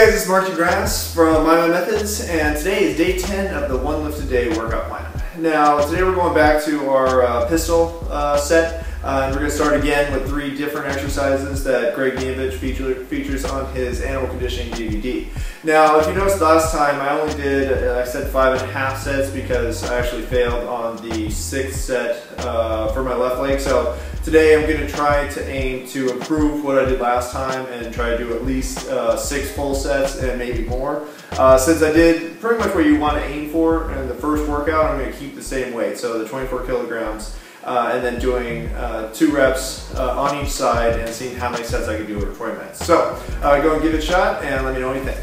Hey guys, it's Mark DeGrasse from My Methods, and today is day 10 of the One Lift a Day workout plan. Now, today we're going back to our pistol set, and we're going to start again with 3 different exercises that Greg Mihovich features on his animal conditioning DVD. Now, if you noticed last time, I only did, I said 5.5 sets because I actually failed on the 6th set for my left leg. So today I'm going to try to aim to improve what I did last time and try to do at least 6 full sets and maybe more. Since I did pretty much what you want to aim for in the first workout, I'm going to keep the same weight, so the 24 kilograms, and then doing 2 reps on each side and seeing how many sets I can do over 20 minutes. So go and give it a shot and let me know what you think.